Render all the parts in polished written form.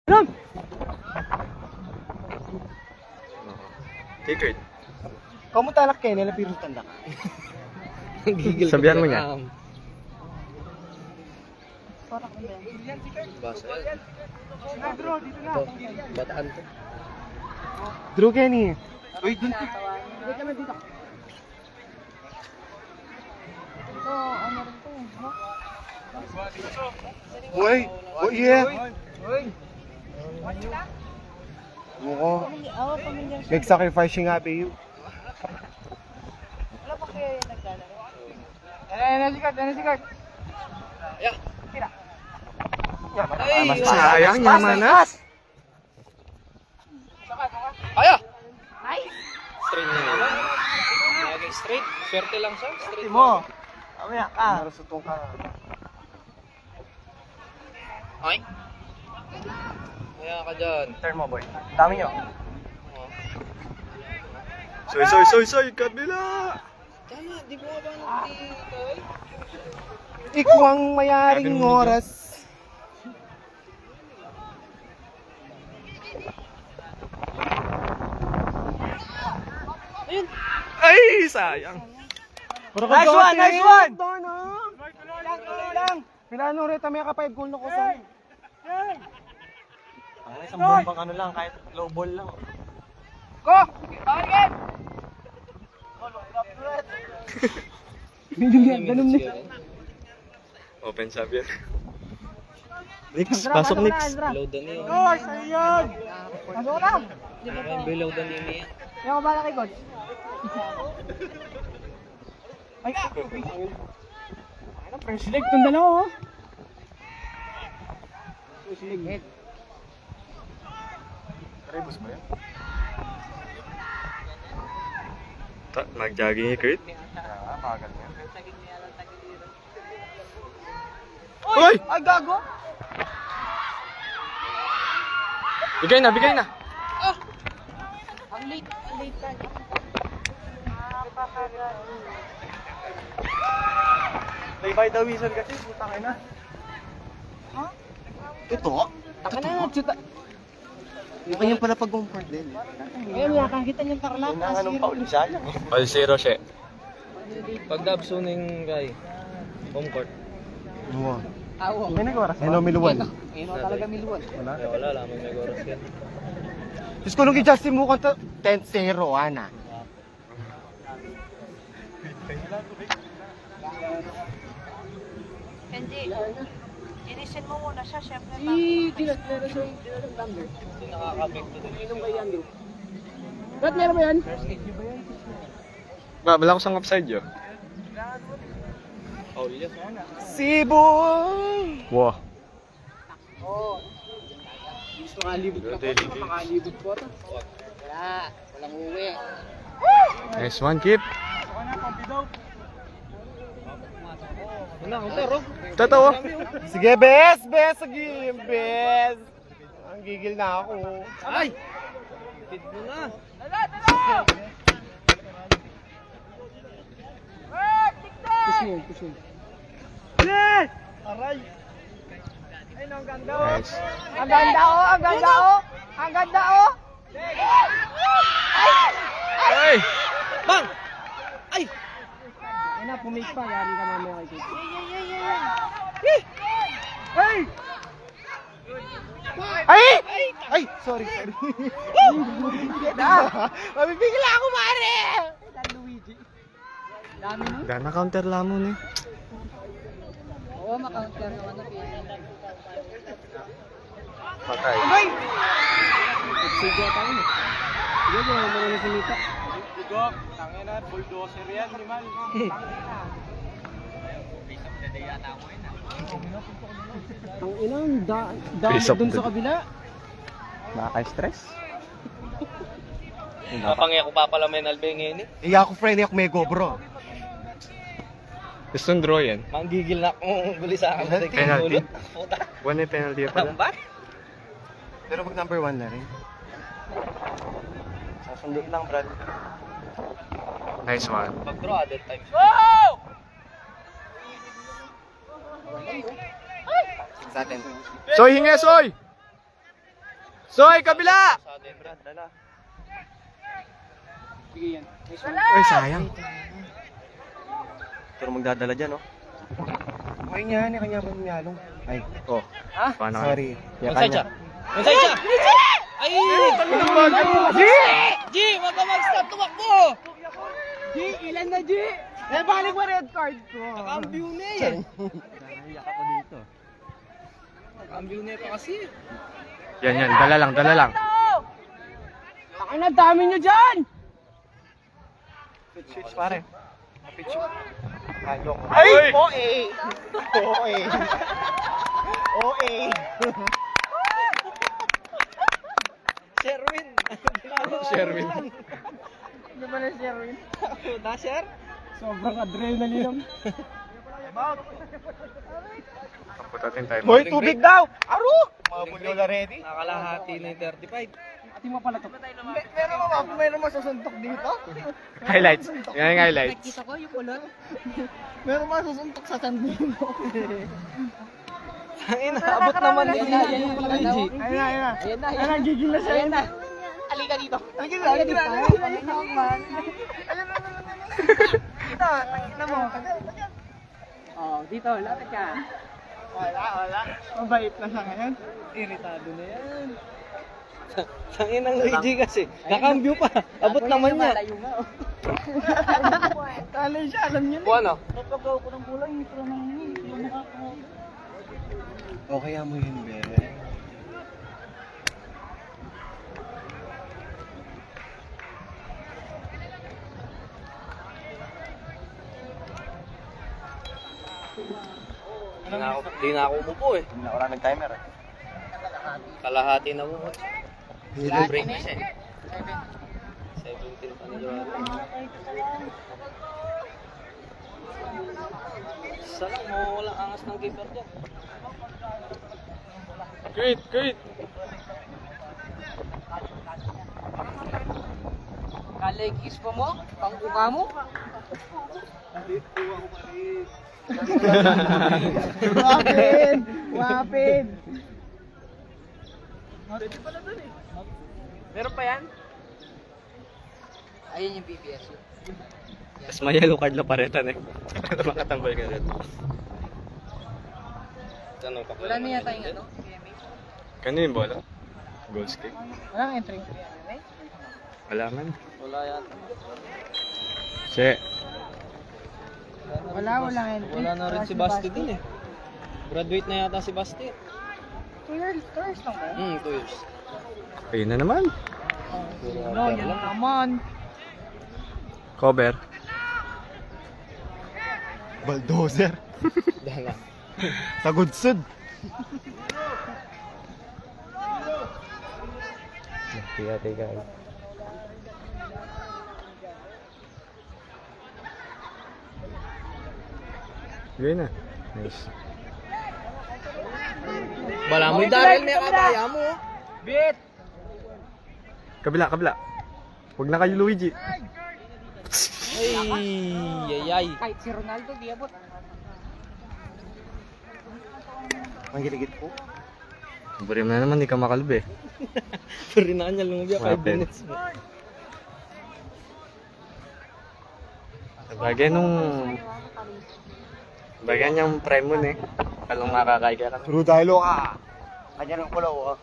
Ram! Secret. Kamu talak kayo nila pero tanda ka. Gigil Sabihan mo niya. Basa yan. Ito, bataan to. Drew Kenny. Uy, dun to. Wait naman dito. Ito, ano rin to. Uy! Uy, yeah! Muko. Pamilya siya. Nag-sacrifice nga ba yun? Wala pa kaya yung naglalaro? sikat. Ay, Sayang yaman na. Aya! Nice! Straight na yun. Lagi straight. Swerte lang siya. Straight Mo! Mamaya ka. Narasutong ka. Ay! Kaya ka dyan. Turn mo, boy. Dami nyo. Soy, kabila! Tama, di ba ba nandito? Ikaw ang mayaring Sabi mo, oras. Ay, sayang. Nice one! Nice one! Lang! Pilano rin, tamaya ka 5 goal na ko sa isang bombang ano lang, kahit low ball lang. Go! Target! Ganun ni. Open Xavier. Next, pasok next. Below the knee. Ay, sayang! Pasok lang! Below the knee niya. Kaya ko bala kay God. Ay, ano, fresh leg itong dalawa, oh. Fresh leg. Rebus ba yan? Mag-jogging ni Kurt. Magal niya. Uy! Ay, gago! Bigay na. Ang late ka. Play by the whistle kasi, putang ina. Ha? Ito? Taka na, chuta. Yung kanyang pala pag-comfort din. Ayun, nakakita niyang tarlac. Kailangan ng paul sayang. All zero siya. Pag dabsuning kay home court. Wow. Awo. May nag-oras. Hello, Miluwan. Ayun talaga miluwan. Wala, lamang may oras yan. Diyos ko nung i-Justin mo kanta 10-0, ana. Hindi. Inisin mo muna siya, syempre. Hindi nakaka-apekto din. Ba't meron ba yan? Wala ko sa offside yun. Foul yan. Sibo! Wow. Gusto nga libot ka po. Makalibot po ito. Wala. Walang uwi. Nice one, keep. Wala, pero. Tatawa. Sige, bes! Sige, bes! Ang gigil na ako. Ay! Feed mo na. Push mo. Yes! Aray! Ay, no, ang ganda, oh! Nice. Ang ganda oh! Ang ganda oh! Ang ganda oh! Ay! Bang! Ay! Ay na, pumake pa. Yari ka mamaya kay Coach. Ay! Ay! Ay! Sorry. Mabibigla ako, pare! Dami nun. Gana counter lamon eh. Oo, makaunter naman na pinag. Patay. Ay! Sige, tayo mo. Sige, mo na sinita. Bigo, tangina, bulldozer yan, ni man. Ang inang Face up dun din. sa kabila. Nakaka-stress? Napangya ko pa pala may nalbe ngayon eh. Iya ako, friend, ako may GoPro. Gustong draw yan. Manggigil na akong guli sa akin. Penalty. Penalty. Puta. One na penalty pala. Ba? Pero mag number 1 na rin. Sasundo lang, Brad. Nice one. Pag-draw added times. Sa atin. Soy, hinga, Soy! Soy, kabila! Sige yan. Ay, sayang. Pero magdadala dyan, oh. Okay nga, kanya ba niyalong? Ay, oh. Ha? Paano ka? Sorry. Onside siya. Onside siya. Ay! G! G! Wag ka mag-stop. Tumakbo! G, ilan na G? Eh, balik mo red card ko. Nakambiew na eh. Naiyak ako dito. Nakambiew na ito kasi. Yan. Dala lang. Akin na, dami nyo dyan! Switch, pare. Pitch. Ay! OA! OA! OA! Sherwin. Sherwin. Hindi ba na Sherwin? Nasher? Sobrang adrenaline. Putatin tayo. Hoy, tubig daw! Aro! Mga bulyola ready? Nakalahati na yung 35. Ati mo pala to. Meron masusuntok dito? Highlights. Yan yung highlights. Nakita ko yung pula. Meron masusuntok sa sandino. Tangin, abot naman Ayan din. na, yan yung pala G. Ayun na. Ayan na, gigil na siya. Ayan na. Halika dito. Halika dito. Oh, dito, lapit ka. Wala. Mabait na siya ngayon. Iritado na yan. Tangin ng Luigi kasi. Nakambiew pa. Abot naman niya. Malayo nga, oh. Talay siya, alam niyo na. Buwan oh. Napagaw ko ng kulang, hindi ko lang O kaya mo yun, be. Di na ako umupo eh. Hindi na wala nag-timer eh. Kalahati na mo. Break na siya eh. 17 pa na doon. Sala mo, walang angas ng keeper dyan. Great. Kalegis pa mo? Pangkuka mo? Wapin! Meron pa yan? Ayun yung BBS. Tapos may yellow card na paretan eh. Makatambal ka rin. Wala na yata yung ano? Kano yung bola? Goal stick? Walang entry. Wala man. Wala yata. Che. Walang entry. Wala na rin si Basti din eh. Graduate na yata si Basti. 2 years lang ba? 2 years. Ayun na naman. No, yan naman. Cover. Bulldozer. Dala. Sagudsud. Tiga. Gawin na. Nice. Bala mo yung Daryl, may kabaya mo. Bit! Kabila. Huwag na kayo Luigi. Ay. Kahit si Ronaldo, di abot. Ang giligit po. Burim na naman, di ka makalbe. Rinaan niya lumabya 5 Wapin. minutes. Bagay niyang prime mo eh. Kalong makakay ka. Rudalo ka. Kanya ng kulaw ah.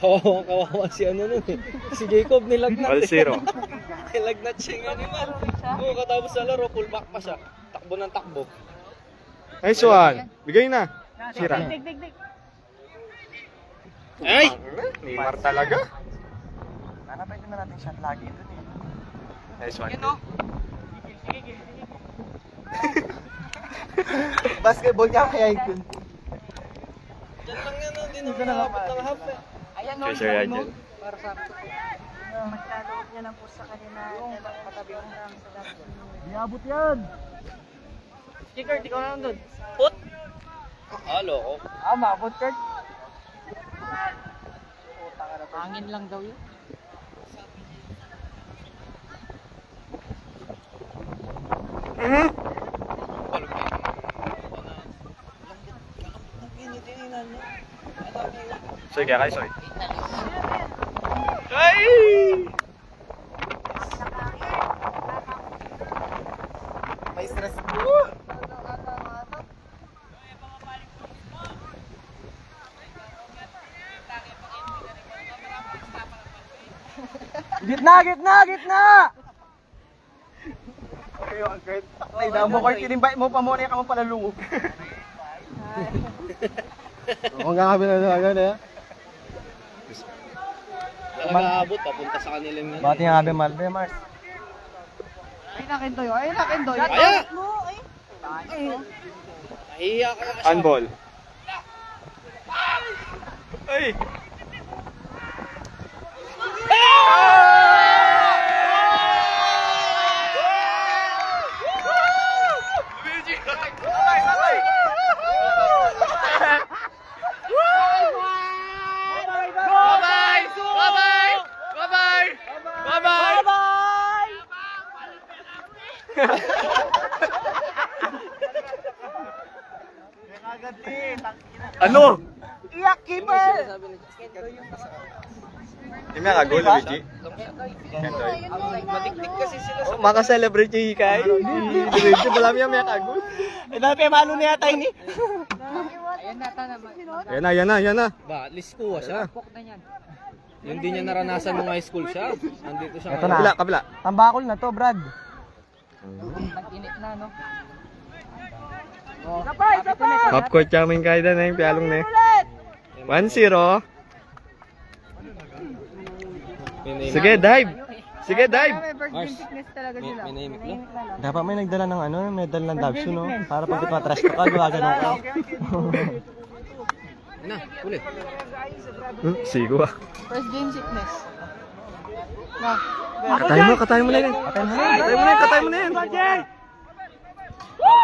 Kawawa si ano nun eh. Si Jacob nilagnat All zero. Nilagnat siya nga naman. Oo, katapos sa laro, full back pa siya. Takbo ng takbo. Nice one. Bigay na. Sira. Ay! Neymar talaga. Sana pwede na natin shot lagi dun eh. Nice one. Basketball niya kaya yun. Diyan lang yan, hindi naman nakabot ng half eh. Ayan, Okay, sir, yan dyan. para sa akin. Maglaloob niya lang po sa kanila. Matabi ko lang sa lahat. Diabot yan. Kicker, di ko na doon. Put! Halo ko. Mabot, Kurt. Hangin lang daw yun. tininan niya. Soy, kaya kayo, Soy. Ay! May stress. Gitna, gitna, gitna! Kayo, ang kahit taklay na mo, kahit inimbite mo pa mo, niya ka mo palalungog. Kung kakabi na agad eh. Talaga abot, papunta sa kanilang yan. Bati nga Abe Malbe, Mars. Ay, nakin Doy. Ay, nakin Doy. Kaya! Mo, ay. Nahiya ka na kasi. Handball. Ay! Bye-bye! Bye-bye! Bye-bye! Bye-bye! Ano? Iyak, keeper! Yung mga kagol, Luigi. Matiktik kasi sila sa... Maka-celebrate yung hikay. Luigi, wala mo yung mga kagol. Eh, dahil malo na yata ini. Yan na. Ba, at least kuha siya. Yung di niya naranasan nung high school siya. Nandito siya Ito ngayon. na. Kabila. Tambakol na to, Brad. Nag-init na, no? Half court chaming kaida na yung pialong na yun. 1-0. Sige, dive. Sige, dive. May first Mars. game sickness talaga sila. May nahimik lang. Dapat may nagdala ng ano, medal ng Dabsu, no? Para pag matras ka, gumagano ka. Na, ulit. Sigo ah. First game sickness. Na. Katayin mo na yan. Katayin mo na yan.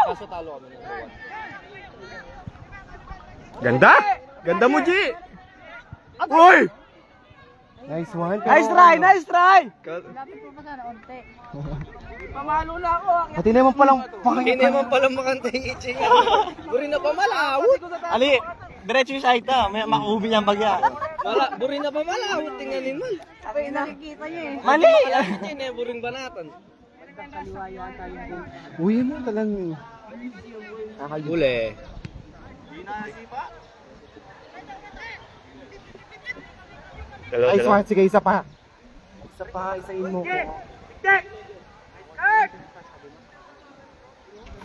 Kaso talo kami ng 2-1. Ganda! Ganda mo, G! Uy! Nice one. Nice try! Nice try! Lapit po pa sana, onte. Pamalo na ako. Pati naman palang Hindi naman pala makanta yung itching. Buri na pa malawot. Ali, diretso yung saita. May makubi niyang bagya. Buri na pa malawot. Tingnan mo. Sabi, nakikita niyo eh. Mali! Itching eh, buring banatan. Uy, mo talang... Uli. Nice one. Sige, isa pa. Isa pa, isain mo ko.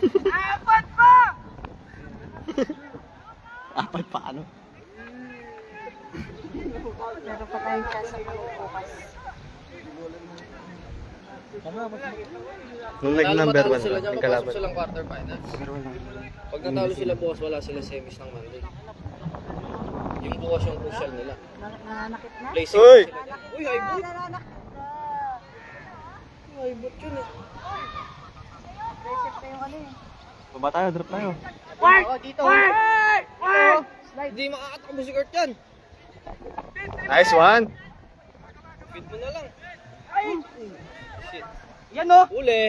Apat pa! Apat pa, ano? Meron pa tayong chance sa pag-focus. Nung nag-number 1 sila ba? dyan, Yung papasok kalaban. silang quarterfinals. Pag natalo sila bukas, wala sila semis ng Monday. Yung bukas yung crucial nila. Nananakit na? Play safe Uy! sila dyan. Uy, high boot! Nananakit na. High boot yun eh. Reset na yung ano eh. Baba tayo, drop tayo. Oo, dito. Hindi makakatakbo si Kurt yan. Nice one! Feed mo na lang. Shit. Yan o! Uli.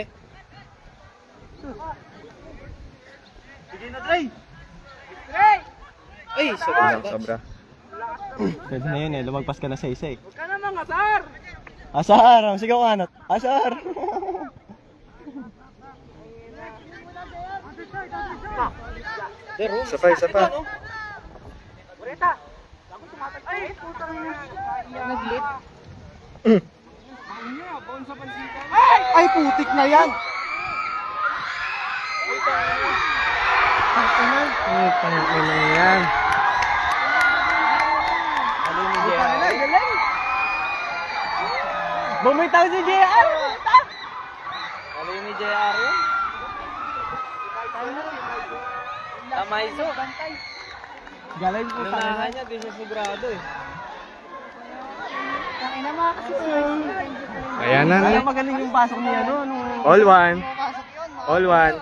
Sige na, Dre! Ay, sobra. Sobra. Pwede na yun eh, lumagpas ka na sa isa eh. Huwag ka namang asar! Asar! Sigaw ka anot. Asar! Pero, Isa pa. Ay, putang ina. Nag-lit. Ay, putik na yan! Tangina na yan. Bumitaw si JR! ano yun ni JR yun? Tama iso. Galing po Nunahan niya, di siya sigurado eh. Tangina mga kasi. Ayan na. Alam magaling yung pasok niya, no? All one. Pasok yun. All one.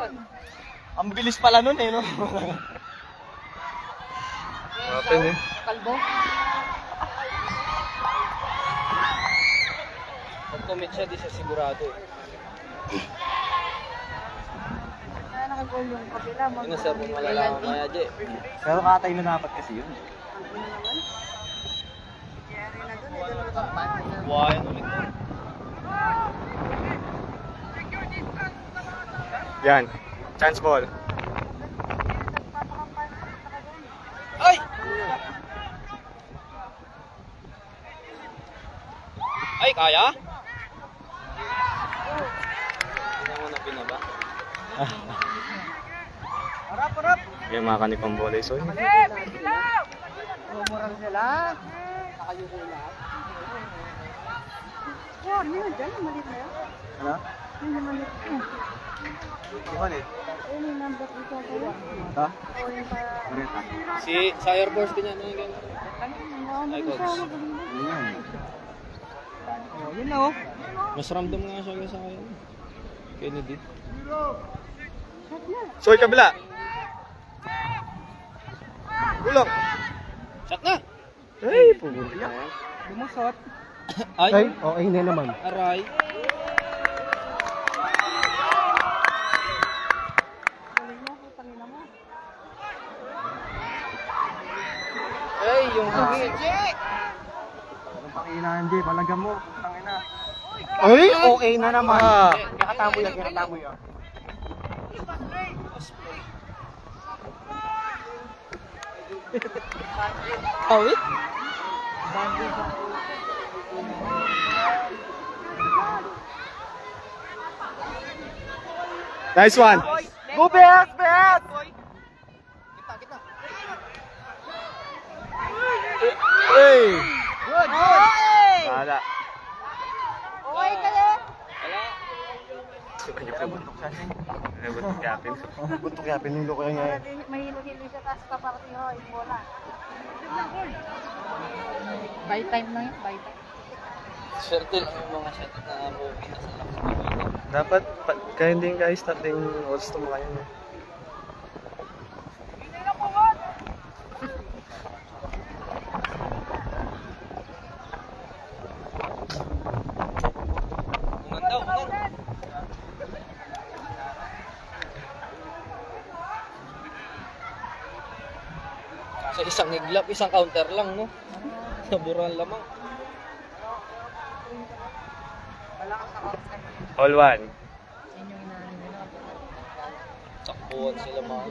Ang bilis pala nun eh, no? Open eh. Kalbo. Pag commit siya, di siya sigurado eh. nag-goal yung kabila, Ano sir, malalaman maya, J. Pero katay na dapat kasi yun. Jerry na dun, ito na naman. Buhayan ulit. Yan. Chance ball. Ay! Ay, kaya? Hindi mo na pinaba. Yan mga kanipang volley. So, Moral sila. Nakayuko lahat. Yan, yun dyan, yung maliit na yun. Ano? Yun yung maliit na. Umalit. Ayun yung number ito kayo. Ha? O yung para... Marita. Si Sire Force din yan. Ano yung ganyan? Ay, coach. Yan. Yun na oh. Mas ramdam nga siya sa akin. Kennedy. Soy, kabila. Gulong. Shot na! Ay, pumunta yan. Lumusot. Ay, okay na naman. aray. Ay, yung hugis. Anong panginan, Jay? Palagam mo. Tangina. Ay, okay na naman. Kinakatamo yan, kinakatamo yan. Kawit? Nice one. Go, Bes! Bes! Hey! Okay! Wala. Okay kayo? Ay, buntok yapin. Buntok yapin yung loko niya. May hilo-hilo siya, tapos paparating ho, yung bola. Buy time lang yun, buy time. Swerte lang yung mga shot na movie na sa lakas. Dapat, kaya hindi guys, natin oras tumakain. Ungan daw, ungan. Sa isang iglap, isang counter lang, no? Naburan lamang. All one. Sakbuhan sila mga.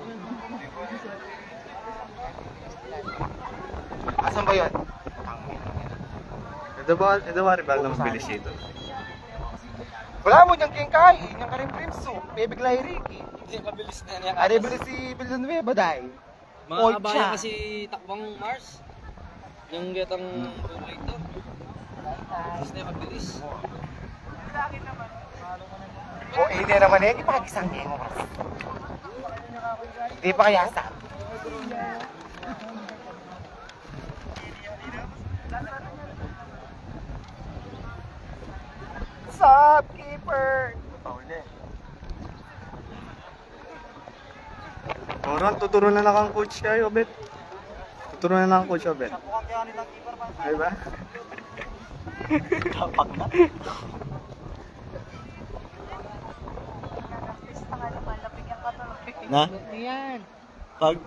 Asan ba yun? Ito ba rival ng mabilis ito? Wala mo dyan kayong kain, yung karing Prinso, Baby Ricky. Hindi mabilis na niya. Ari ba si Villanueva dahil? Mga Old kabayan siya. kasi takbang Mars. Yung getang rollator. Tapos na mabilis. O, hindi naman eh, ipagisang game mo. Hindi pa kaya sa. Shopkeeper! Turon, tuturo na lang ang coach kayo, Bet. Tuturo na lang ang coach, Bet. Ay ba? Tapak na. Na? Ayan. Pag?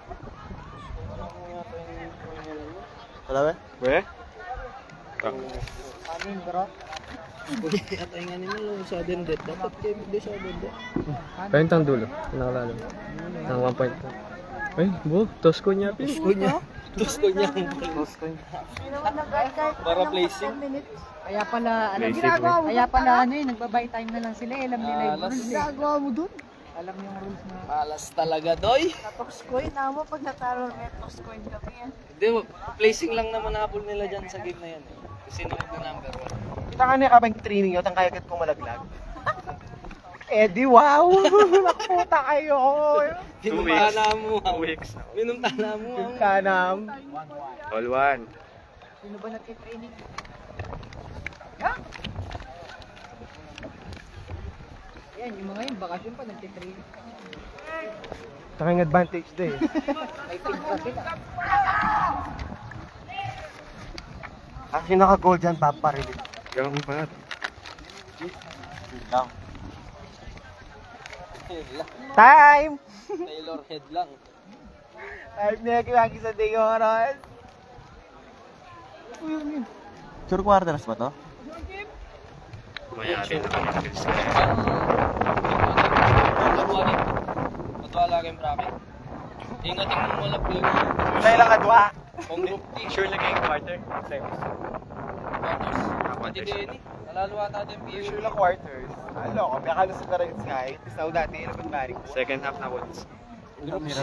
Wala ba? We? Amin, bro. Uy, at ay nga nila sudden death. Dapat kayo hindi sudden death. Kaya ang dulo, pinakalalo. Ang 1 point. Ay, bu, toss ko niya, Pin. Gusto niya. Gusto niya. Hindi naman nag-guide Para placing. Kaya pala, Basic, ginagawa mo kaya pala ano eh, nagbabay time na lang sila eh. Alam nila yung Alas. rules eh. Ginagawa mo dun? Alam yung rules na. Malas talaga, doy. Tox coin, na mo pag natalo may tox coin kami yan. Hindi, placing lang naman habol nila dyan sa game na yan. Kasi naman yung number 1. Kita nga niya kabang training yun, ang kaya kat pumalaglag. Eh di wow! Nakuta kayo! 2 weeks. Minumtana mo. 2 weeks. Minumtana mo. Yung kanam. All one. Sino ba nagtitraining? Yan, yung mga yung bakasyon pa nagtitraining. Taking advantage din. May pin pa sila. Ang sinaka-goal dyan, paparilit. Gawin pa natin. Time! Taylor head lang. Type niya lagi sa day oras. Sure quarters ba to? Mayari na kami. Matwala kayong bracket. Ingatin mo mo lang yun. May lang kadwa. Kung group T. Sure lagi yung quarter? Pati din eh. Nalalo ata din PU. Sure lang quarters. Ano ko, may kalusot na rin sky. Isaw dati, ilapit barik. Second half na woods. Group C.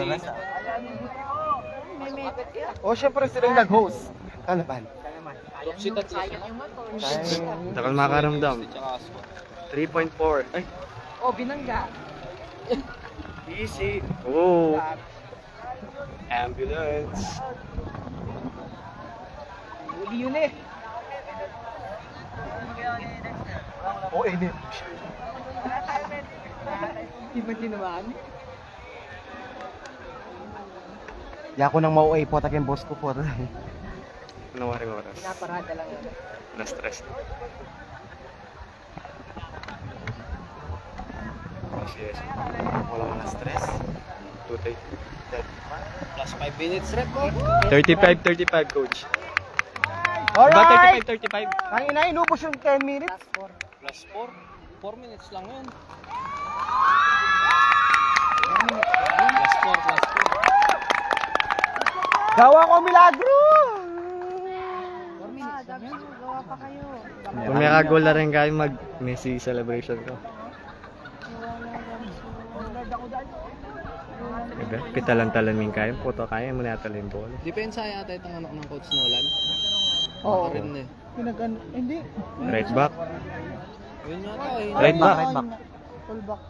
O, syempre sila yung nag-host. Ano ba? Group C tatlo. Takal makaramdam. Tsaka Asco. 3.4. Ay, Oh, binangga. easy. Oh. Ambulance. Uli yun eh. Oh, eh, Di ba tinamaan? Di ako nang mauay po, takin boss ko po. Nawaring oras. Pinaparada lang yun. Na-stress. Yes. Walang na-stress. Tutay. Plus 5 minutes rep ko. 35, coach. Alright! 35. Ang ina, inubos yung 10 minutes. Plus 4. 4 minutes lang yun. Plus 4, plus 4. Gawa ko ang milagro! 4 minutes lang yun. Gawa pa kayo. Kung may kagol na rin kayo mag-Messi celebration ko. Diba? Pitalan-talan min kayo. Puto kaya mo natalin yung ball. Depensa yata itong anak ng Coach Nolan. Oo. Baka rin eh. Pinag-ano, hindi. Right back. Yun yata eh. Right back. Full back.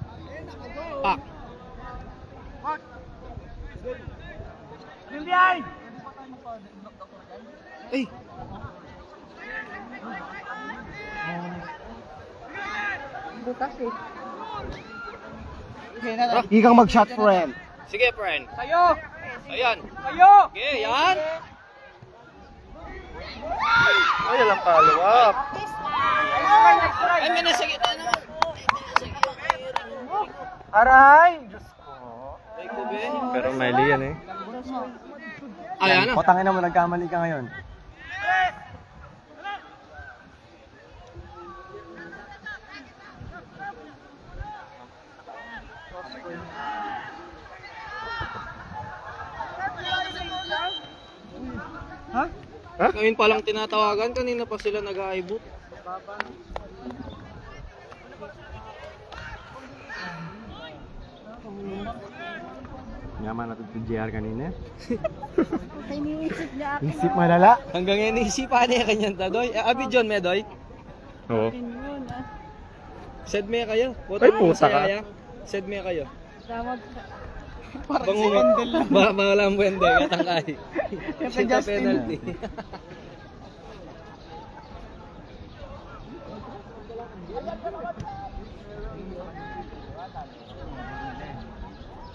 Pak. Ay! Bukas eh. Ikang mag-shot, friend. Sige, friend. Kayo! Ayan. Kayo! Okay, yan. Ay, alam follow up. Ay, may nasa gitna naman. Aray! Diyos ko. Ay, kube. Pero mali yan eh. Ay, ano? Patangin na mo, nagkamali ka ngayon. Ngayon pa lang tinatawagan, kanina pa sila nag-aibot. Yaman natin si JR kanina. Iniisip niya ako. Isip malala. Hanggang ngayon naisipan niya kanyang tadoy. Abi John Medoy. Oo. Yun ah. Sed me kayo. Ay, puta ka. Sed me kayo. Tawag sa... Bangungot. Walang buwende, katangkay. Sinta penalty.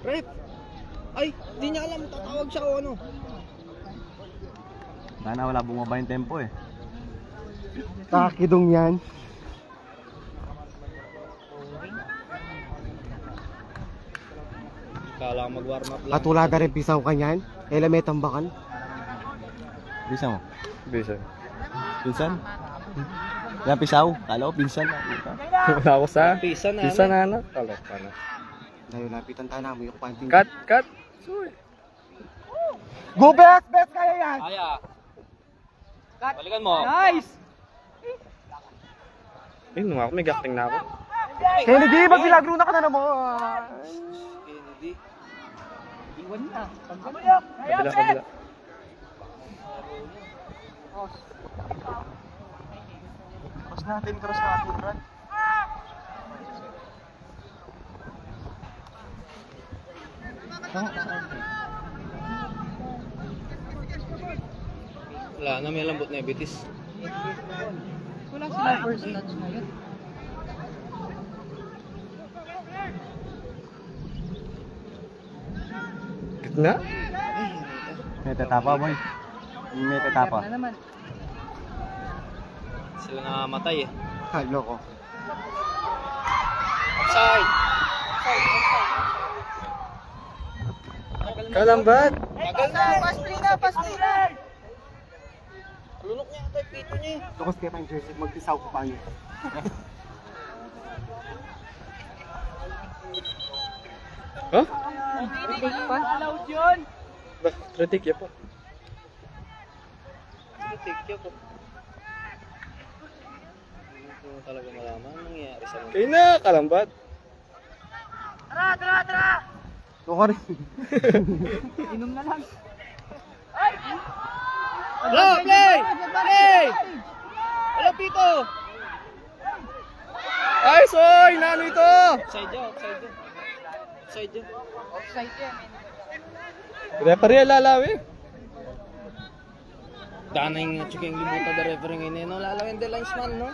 Rep! Ay, di niya alam. Tatawag siya o ano. Sana wala bumaba yung tempo eh. Kakidong yan. Kala mag-warm up lang. Katulada rin pisaw ka niyan. May tambakan. Bisa mo? Bisa. Pinsan? Yan pisaw. Kala ko pinsan. Wala ako sa Pisa na. pisa na anak. Kala ko na. Dahil lapitan tayo namin yung panting. Cut. Go best! Best kaya yan! Kaya. Balikan mo. Nice! Eh, nung ako may gakting na ako. Kennedy, mag-milagro na ka na naman! Kennedy. Iwan na. Kabila. Cross natin, Brad. Wala na, may lambot na betis. Wala sila first touch ngayon. Gitna? May tatapa, boy. May tatapa. Na naman. Sila namamatay eh. Halo ko. Offside! Kalambat! Tagal na. Pass play na, pass play na. Lunok niya ito, pito niya eh. Lukas kaya tayong jersey, magtisaw ko pa niyo. Huh? Take pa. Kritik ya po. Take niya po. Hindi ko talaga malaman ang nangyayari sa mga. Kayo na, kalambat. Tuka rin. Inom na lang. Hello, play! Play! Hello, Pito! Ay, soy! Nano ito? Offside yan, offside yan. Offside yan. Offside yan. Referee lalawi. Dana yung chiking libutan da referee ngayon eh, no? Lalawin the linesman, no?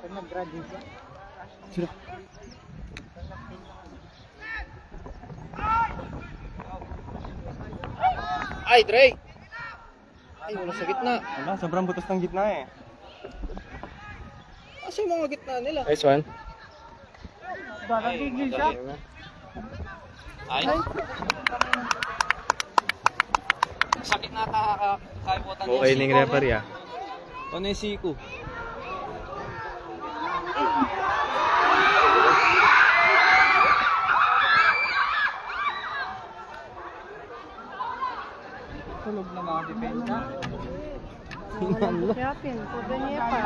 Pag nag-graduate siya. Ay, Dre! Ay, wala sa gitna. Wala, sobrang butas ng gitna eh. Kasi yung mga gitna nila. Nice one. Gagagigil siya. Ay. Sakit na kaibutan niya. Okay ning referee ah. Ano yung Siku? Tulog na mga depensa. Yapin, pwede niya pa.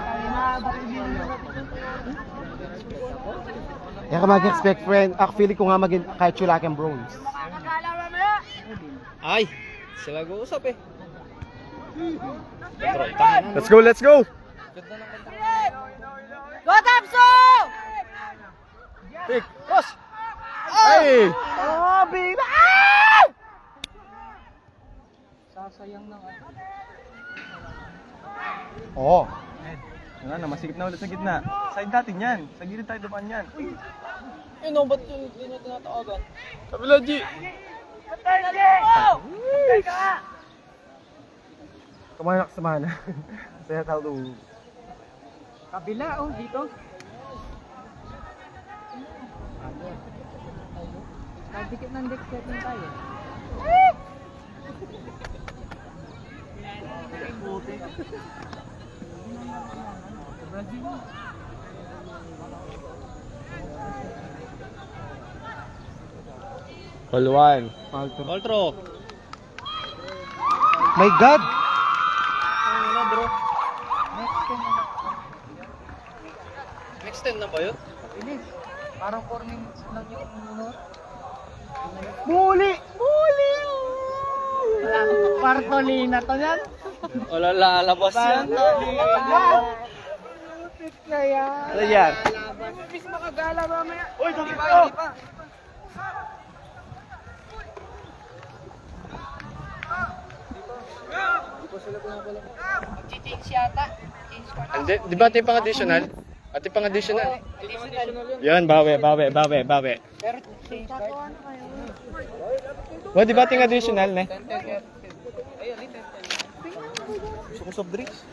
Yan ka mag-expect, friend. Feeling ko nga maging kahit Chulaken Bronze. Ay! Sila go-usap eh. Let's go, let's go! Go, Tamso! Pick! Cross! Ay! Oh, baby! Sasayang na nga. Oo. Wala na, masikip na ulit sa gitna. Side natin yan. Sa gilid tayo dumaan yan. Eh no, ba't yung hindi na tinatawagan? Kabila, G! Kumanak sa mana. Saya tahu. Kabila, oh, dito. Dikit ng deck set na tayo. All one. Altro! My God! Ano na bro? Next 10 na. Next 10 na ba yun? Bilis. Parang 4 minutes lang yung ano. Muli! Muli! Partolina to yan. Wala lalabas yan. Na yan. Ano yan? Bis makagala mamaya. Uy, dami Hindi pa, pa! hindi pa. Change yata. Change ko na. Hindi, di ba ito yung pang-additional? At yung pang-additional? Yan, bawi. Pero change card. Di ba ito yung additional, ne? Gusto ko soft drinks.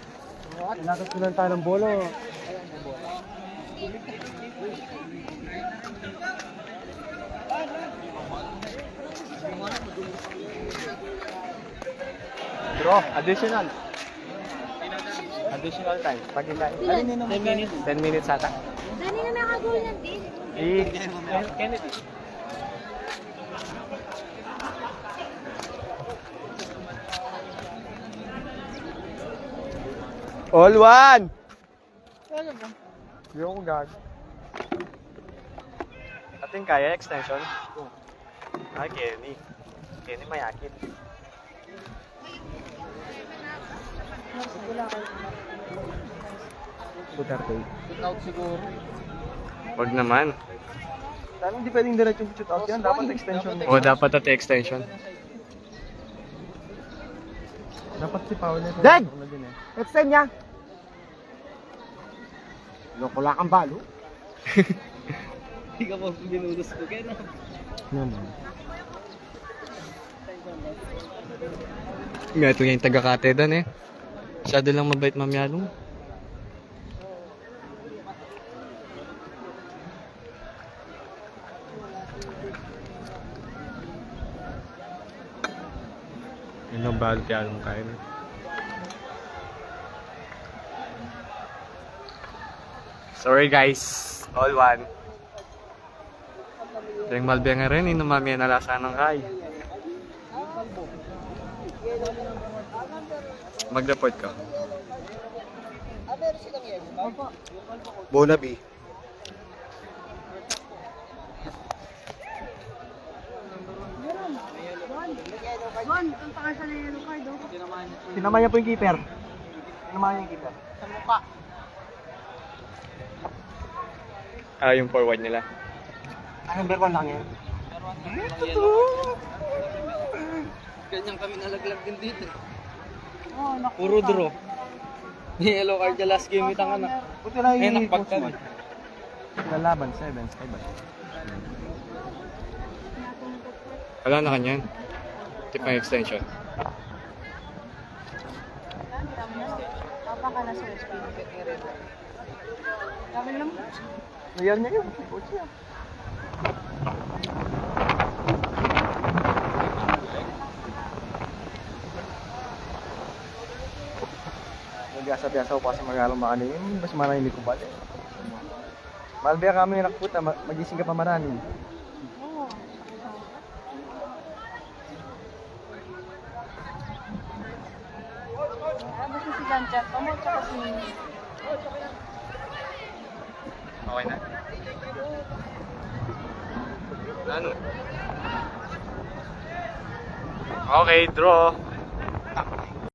Lakas ko lang tayo ng bolo. Bro, additional. Additional time. Pag hintay. 10 minutes. 10 minutes ata. Dali na nakagul ng din. Kennedy. All one! Hindi ako gag. Ating kaya extension? Ah, Kenny. Kenny mayakit. Shoot out siguro. Wag naman. Sana hindi pwedeng diretso shoot out yan. Dapat extension. O, dapat at extension. Dapat si Paul na. Dad! Extend niya! Loko lang ang balo. Hindi ka pa binudos ko kaya na. Naman. Nga ito yung taga-katedan eh. Masyado lang mabait mamyalong. Nabal kaya nung kain. Sorry guys, all one. Yung Malbia nga rin, inumami na lasa ng kay. Mag-report ka. Bonabi. Bon, punta ka sa yellow card, oh. Sinama niya po yung keeper. Sinama niya yung keeper. Sa mukha. Ah, yung forward nila. Number 1 lang yan. Ganyan kami nalaglag din dito. Oh, naku. Puro draw. Ni yellow card yung last game itang anak. Buti na Eh, yung nakpag kami. Lalaban, 7. Wala na kanyan. Tip ng extension. Papa ka na sa SP. Dami lang. Ayan niya yun. Coach niya. Nag-asa-biasa ko pa sa magalong makanin. Mas marami ko ba? Malbea kami nakputa. Magising ka pa marami. Oo. Basta si Janchat. Pamo, tsaka si Nini. Okay na. Ano? Okay, draw.